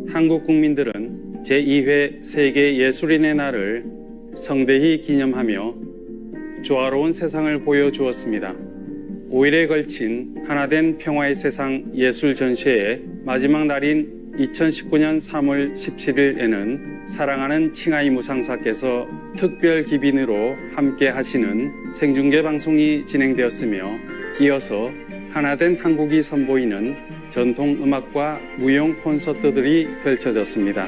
한국 국민들은 제2회 세계 예술인의 날을 성대히 기념하며 조화로운 세상을 보여주었습니다. 5일에 걸친 하나된 평화의 세상 예술 전시회의 마지막 날인 2019년 3월 17일에는 사랑하는 칭하이 무상사께서 특별 기빈으로 함께 하시는 생중계 방송이 진행되었으며 이어서 하나된 한국이 선보이는 전통 음악과 무용 콘서트들이 펼쳐졌습니다.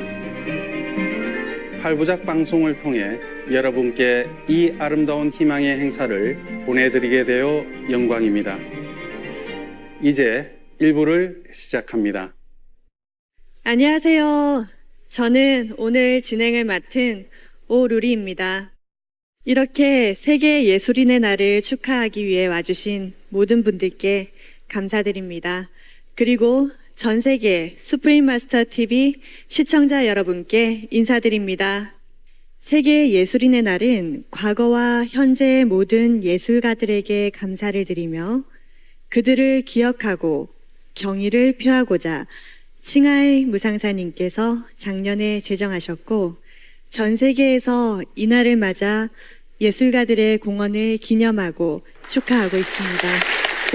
8부작 방송을 통해 여러분께 이 아름다운 희망의 행사를 보내드리게 되어 영광입니다. 이제 1부를 시작합니다. 안녕하세요. 저는 오늘 진행을 맡은 오루리입니다. 이렇게 세계 예술인의 날을 축하하기 위해 와주신 모든 분들께 감사드립니다. 그리고 전 세계 수프림 마스터 TV 시청자 여러분께 인사드립니다. 세계 예술인의 날은 과거와 현재의 모든 예술가들에게 감사를 드리며 그들을 기억하고 경의를 표하고자 칭하이 무상사님께서 작년에 제정하셨고 전 세계에서 이 날을 맞아 예술가들의 공헌을 기념하고 축하하고 있습니다.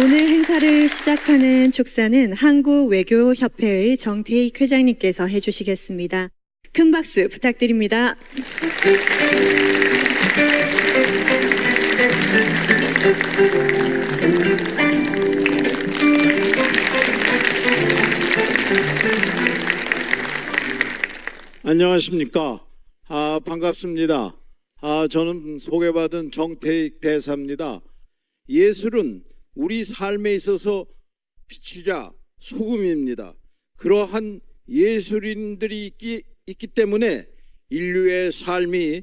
오늘 행사를 시작하는 축사는 한국외교협회의 정태익 회장님께서 해주시겠습니다. 큰 박수 부탁드립니다. 안녕하십니까. 반갑습니다. 저는 소개받은 정태익 대사입니다. 예술은 우리 삶에 있어서 빛이자 소금입니다. 그러한 예술인들이 있기 때문에 인류의 삶이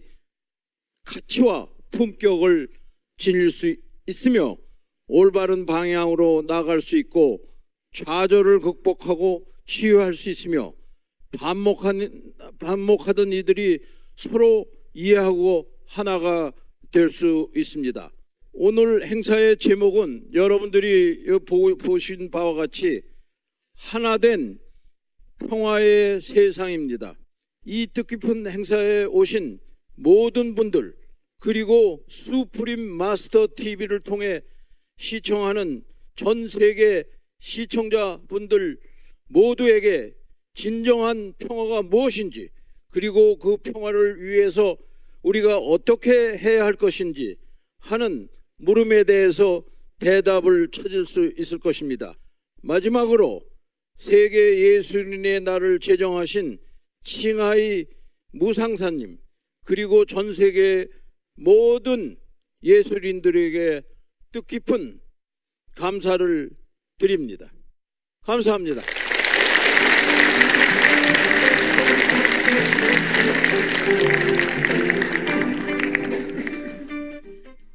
가치와 품격을 지닐 수 있으며 올바른 방향으로 나갈 수 있고 좌절을 극복하고 치유할 수 있으며 반목하던 이들이 서로 이해하고 하나가 될 수 있습니다. 오늘 행사의 제목은 여러분들이 보신 바와 같이 하나된 평화의 세상입니다. 이 뜻깊은 행사에 오신 모든 분들 그리고 수프림 마스터 TV를 통해 시청하는 전 세계 시청자분들 모두에게 진정한 평화가 무엇인지 그리고 그 평화를 위해서 우리가 어떻게 해야 할 것인지 하는 물음에 대해서 대답을 찾을 수 있을 것입니다. 마지막으로 세계 예술인의 날을 제정하신 칭하이 무상사님 그리고 전 세계 모든 예술인들에게 뜻깊은 감사를 드립니다. 감사합니다.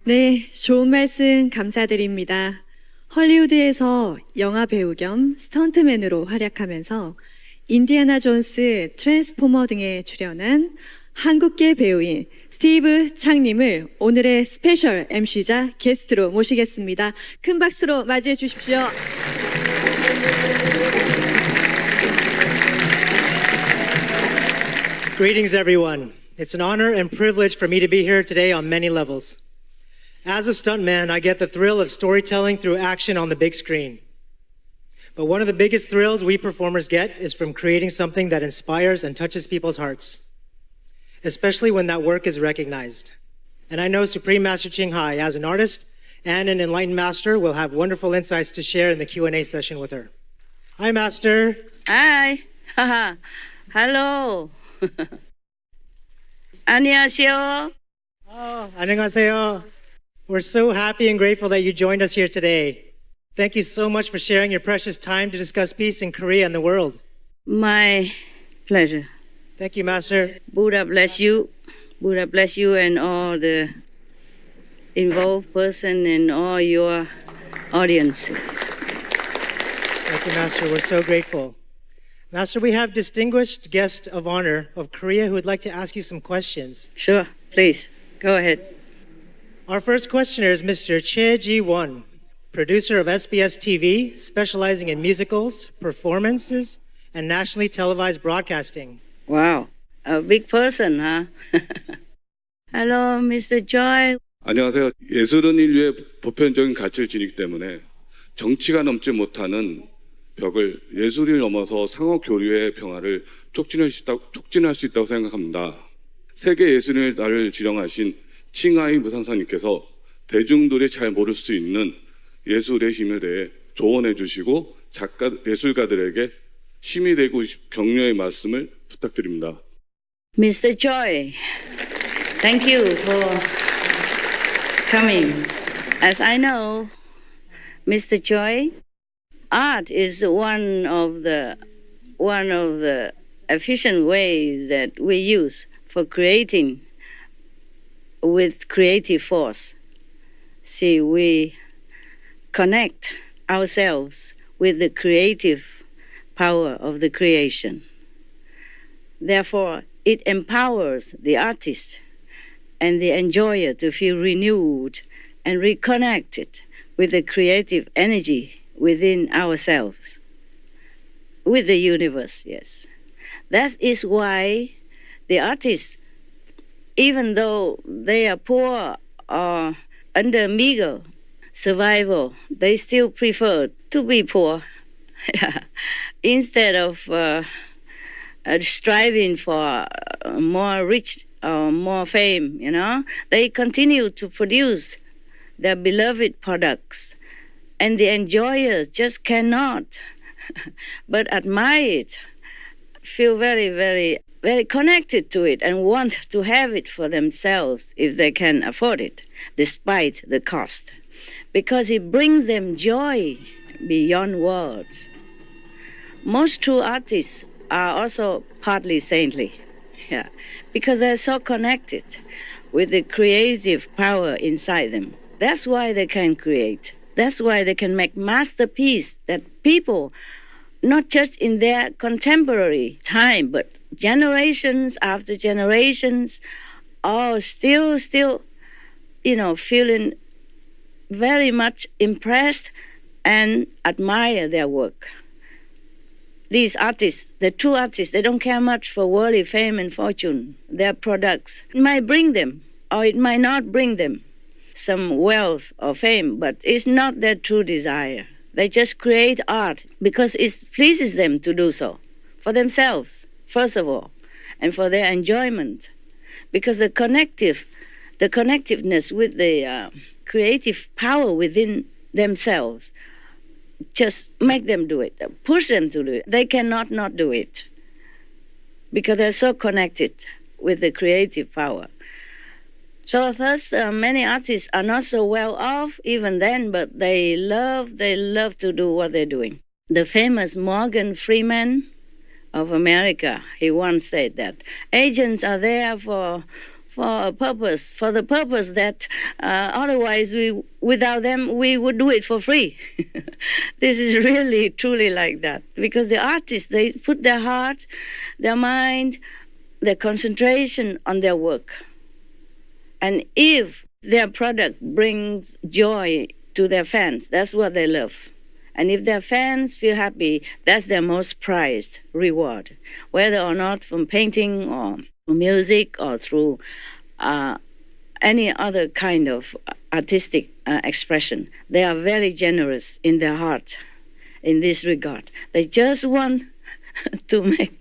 네, 좋은 말씀 감사드립니다. 헐리우드에서 영화 배우 겸 스턴트맨으로 활약하면서 인디아나 존스, 트랜스포머 등에 출연한 한국계 배우인 스티브 창님을 오늘의 스페셜 MC자 게스트로 모시겠습니다. 큰 박수로 맞이해 주십시오. Greetings, everyone. It's an honor and privilege for me to be here today on many levels. As a stuntman, I get the thrill of storytelling through action on the big screen. But one of the biggest thrills we performers get is from creating something that inspires and touches people's hearts, especially when that work is recognized. And I know Supreme Master Ching, as an artist and an enlightened master, will have wonderful insights to share in the Q&A session with her. Hi, Master. Hi. Hello. 안녕하세요. 안녕하세요. We're so happy and grateful that you joined us here today. Thank you so much for sharing your precious time to discuss peace in Korea and the world. My pleasure. Thank you, Master. Buddha bless you. Buddha bless you and all the involved person and all your audiences. Thank you, Master. We're so grateful. Master, we have distinguished guest of honor of Korea who would like to ask you some questions. Sure, please, go ahead. Our first questioner is Mr. Choi Ji-won, producer of SBS TV, specializing in musicals, performances, and nationally televised broadcasting. Wow, a big person, huh? Hello, Mr. Joy. 안녕하세요. 예술은 인류의 보편적인 가치를 지니기 때문에 정치가 넘지 못하는 벽을 예술이 넘어서 상호 교류의 평화를 촉진할 수 있다고 생각합니다. 세계 예술인의 날을 지령하신 칭하이 무상사님께서 대중들이 잘 모를 수 있는 예술의 힘에 대해 조언해 주시고 예술가들에게 힘이 되고 격려의 말씀을 부탁드립니다. Mr. Joy, thank you for coming. As I know, Mr. Joy, art is one of the efficient ways that we use for creating with creative force. See, we connect ourselves with the creative power of the creation. Therefore, it empowers the artist and the enjoyer to feel renewed and reconnected with the creative energy within ourselves, with the universe, yes. That is why the artists, even though they are poor or under meager survival, they still prefer to be poor instead of striving for more rich or more fame, you know. They continue to produce their beloved products, and the enjoyers just cannot but admire it, feel very, very, very connected to it, and want to have it for themselves if they can afford it, despite the cost, because it brings them joy beyond words. Most true artists are also partly saintly, yeah, because they're so connected with the creative power inside them. That's why they can create. That's why they can make masterpieces that people, not just in their contemporary time, but generations after generations, are still, feeling very much impressed and admire their work. These artists, the true artists, they don't care much for worldly fame and fortune. Their products might bring them, or it might not bring them, some wealth or fame, but it's not their true desire. They just create art because it pleases them to do so, for themselves, first of all, and for their enjoyment. Because the connectiveness with the creative power within themselves just make them do it, push them to do it. They cannot not do it because they're so connected with the creative power. So thus, many artists are not so well off even then, but they love to do what they're doing. The famous Morgan Freeman of America, he once said that agents are there for a purpose, for the purpose that otherwise without them we would do it for free. This is really truly like that, because the artists, they put their heart, their mind, their concentration on their work. And if their product brings joy to their fans, that's what they love. And if their fans feel happy, that's their most prized reward, whether or not from painting or music or through any other kind of artistic expression. They are very generous in their heart in this regard. They just want to make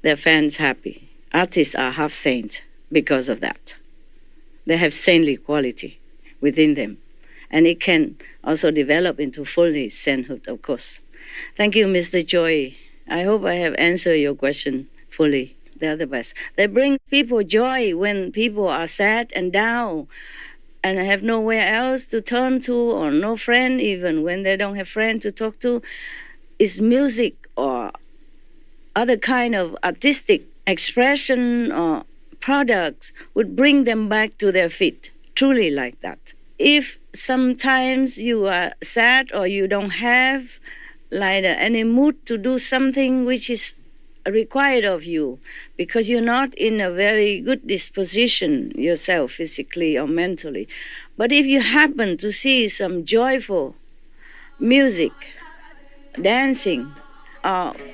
their fans happy. Artists are half saint because of that. They have saintly quality within them. And it can also develop into fully sainthood, of course. Thank you, Mr. Joy. I hope I have answered your question fully. They're the best. They bring people joy when people are sad and down and have nowhere else to turn to, or no friend even, when they don't have friend to talk to. It's music or other kind of artistic expression or products would bring them back to their feet, truly like that. If sometimes you are sad or you don't have like any mood to do something which is required of you because you're not in a very good disposition yourself, physically or mentally, but if you happen to see some joyful music, dancing,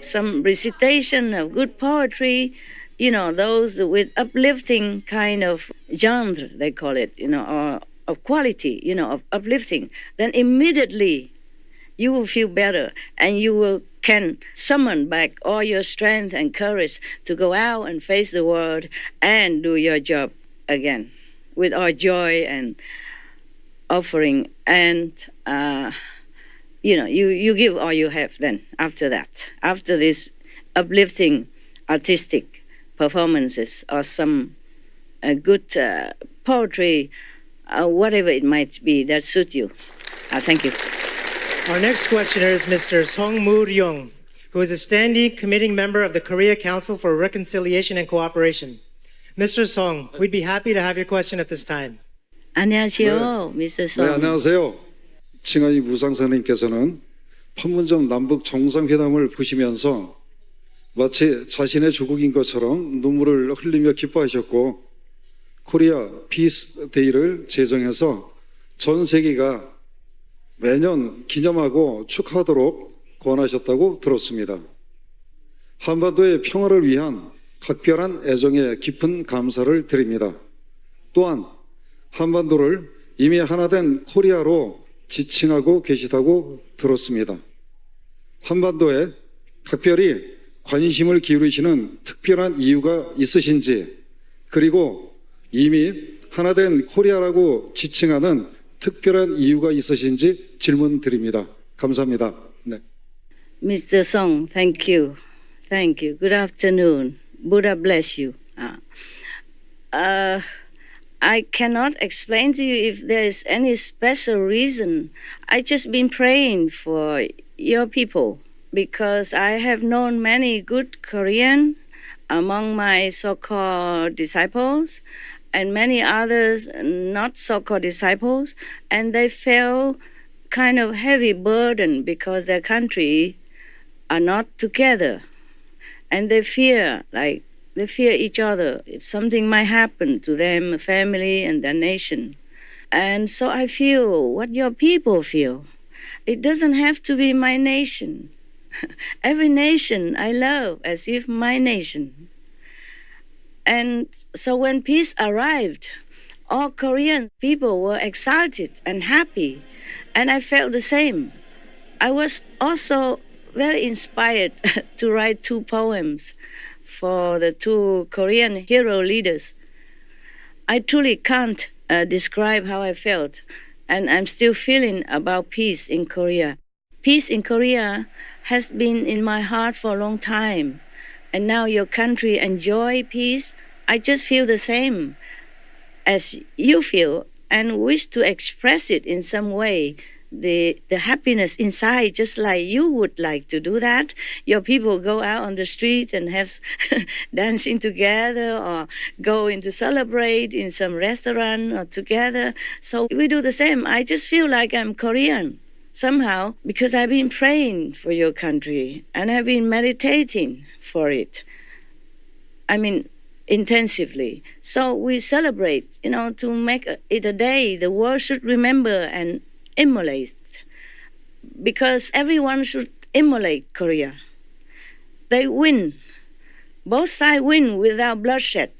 some recitation of good poetry, those with uplifting kind of genre, they call it, or of quality, of uplifting, then immediately you will feel better and can summon back all your strength and courage to go out and face the world and do your job again with all joy and offering. And, you give all you have then after that, after this uplifting artistic performances or some good poetry, whatever it might be that suits you. Thank you. Our next questioner is Mr. Song Moo-ryong, who is a standing committee member of the Korea Council for Reconciliation and Cooperation. Mr. Song, we'd be happy to have your question at this time. 안녕하세요, Mr. 네, Song. 안녕하세요. 칭하이 무상선생님께서는 판문점 남북 정상회담을 보시면서 마치 자신의 조국인 것처럼 눈물을 흘리며 기뻐하셨고 코리아 피스 데이를 제정해서 전 세계가 매년 기념하고 축하하도록 권하셨다고 들었습니다. 한반도의 평화를 위한 각별한 애정에 깊은 감사를 드립니다. 또한 한반도를 이미 하나된 코리아로 지칭하고 계시다고 들었습니다. 한반도에 각별히 관심을 기울이시는 특별한 이유가 있으신지, 그리고 이미 하나된 코리아라고 지칭하는 특별한 이유가 있으신지 질문 드립니다. 감사합니다. 네. Mr. Song, thank you. Thank you. Good afternoon. Buddha bless you. I cannot explain to you if there is any special reason. I just been praying for your people because I have known many good Korean among my so-called disciples and many others not so-called disciples, and they feel kind of heavy burden because their country are not together, and they fear each other if something might happen to them, family and their nation. And so I feel what your people feel. It doesn't have to be my nation. Every nation I love as if my nation. And so when peace arrived, all Korean people were excited and happy, and I felt the same. I was also very inspired to write 2 poems for the 2 Korean hero leaders. I truly can't describe how I felt, and I'm still feeling about peace in Korea. Peace in Korea has been in my heart for a long time, and now your country enjoy peace. I just feel the same as you feel and wish to express it in some way. The happiness inside, just like you would like to do that. Your people go out on the street and have dancing together or go in to celebrate in some restaurant or together. So we do the same. I just feel like I'm Korean somehow because I've been praying for your country and I've been meditating for it. I mean, intensively. So we celebrate, to make it a day the world should remember and emulate, because everyone should emulate Korea. They win. Both sides win without bloodshed.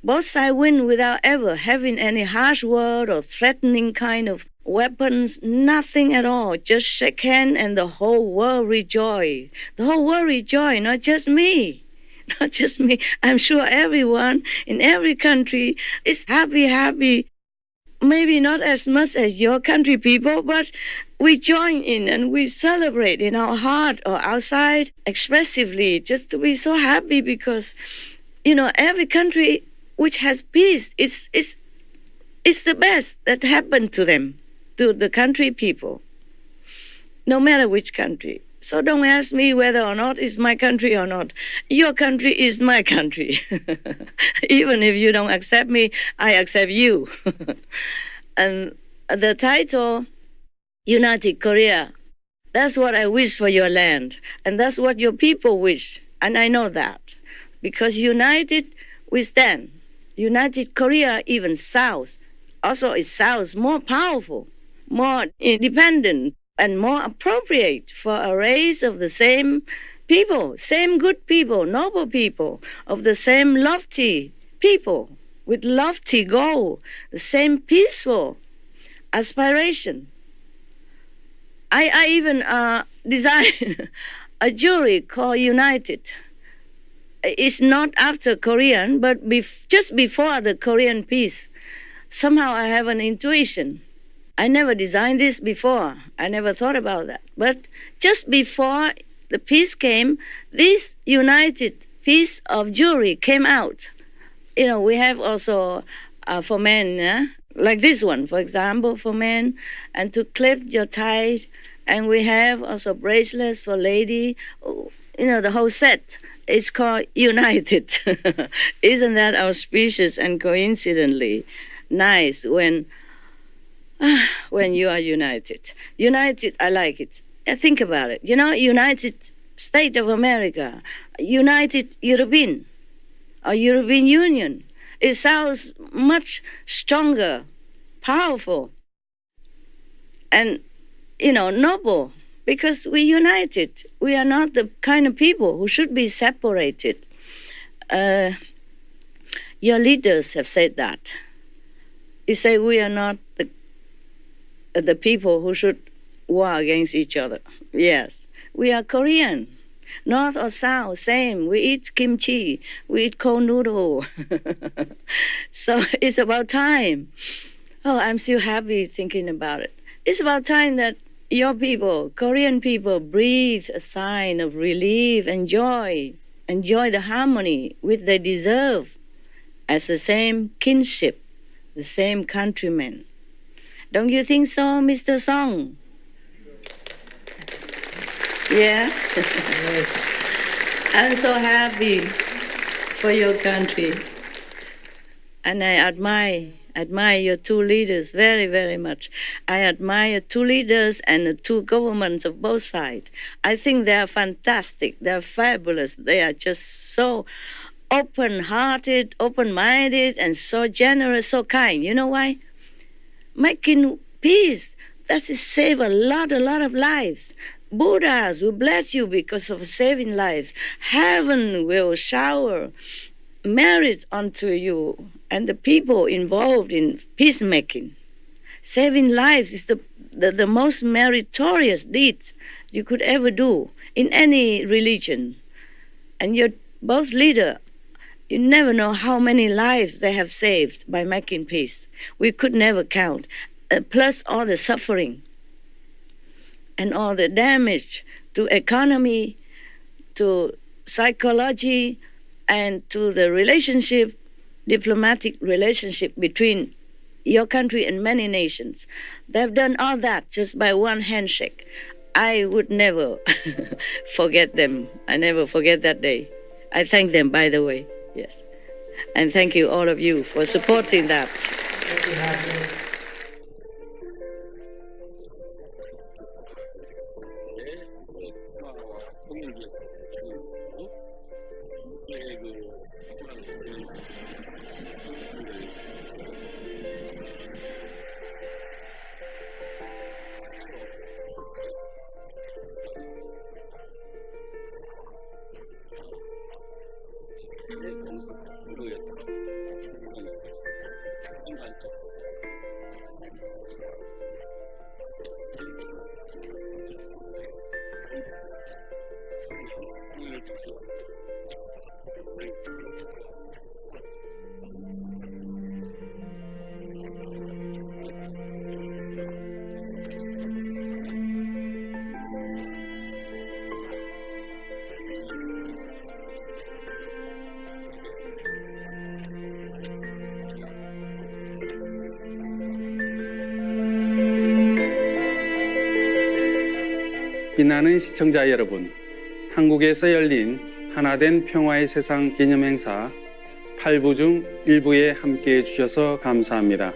Both sides win without ever having any harsh word or threatening kind of weapons, nothing at all. Just shake hands and the whole world rejoice. The whole world rejoice, not just me. Not just me. I'm sure everyone in every country is happy. Maybe not as much as your country people, but we join in and we celebrate in our heart or outside expressively just to be so happy because, every country which has peace is the best that happened to them, to the country people, no matter which country. So don't ask me whether or not it's my country or not. Your country is my country. Even if you don't accept me, I accept you. And the title, United Korea, that's what I wish for your land. And that's what your people wish. And I know that. Because united, we stand. United Korea, even South. Also, it's South more powerful, more independent, and more appropriate for a race of the same people, same good people, noble people, of the same lofty people with lofty goal, the same peaceful aspiration. I even designed a jury called United. It's not after Korean, but just before the Korean peace. Somehow I have an intuition. I never designed this before. I never thought about that. But just before the peace came, this United piece of jewelry came out. You know, we have also for men, like this one, for example, for men, and to clip your tie. And we have also bracelets for lady. You know, the whole set is called United. Isn't that auspicious and coincidentally nice when you are united? United, I like it. Think about it. You know, United States of America, United European, or European Union. It sounds much stronger, powerful, and, you know, noble, because we're united. We are not the kind of people who should be separated. Your leaders have said that. They say we are not the people who should war against each other. Yes, we are Korean. North or south, same. We eat kimchi. We eat cold noodle. So it's about time. Oh, I'm still happy thinking about it. It's about time that your people, Korean people, breathe a sign of relief and joy. Enjoy the harmony which they deserve as the same kinship, the same countrymen. Don't you think so, Mr. Song? Yeah? Yes. I'm so happy for your country. And I admire your two leaders very, very much. I admire two leaders and the two governments of both sides. I think they are fantastic. They are fabulous. They are just so open-hearted, open-minded, and so generous, so kind. You know why? Making peace, that is save a lot of lives. Buddhas will bless you because of saving lives. Heaven will shower merit unto you and the people involved in peacemaking. Saving lives is the most meritorious deed you could ever do in any religion. And you're both leader. You never know how many lives they have saved by making peace. We could never count. Plus all the suffering and all the damage to economy, to psychology, and to the relationship, diplomatic relationship between your country and many nations. They've done all that just by one handshake. I would never forget them. I never forget that day. I thank them, by the way. Yes. And thank you, all of you, for supporting that. 빛나는 시청자 여러분, 한국에서 열린 하나된 평화의 세상 기념행사 8부 중 1부에 함께해 주셔서 감사합니다.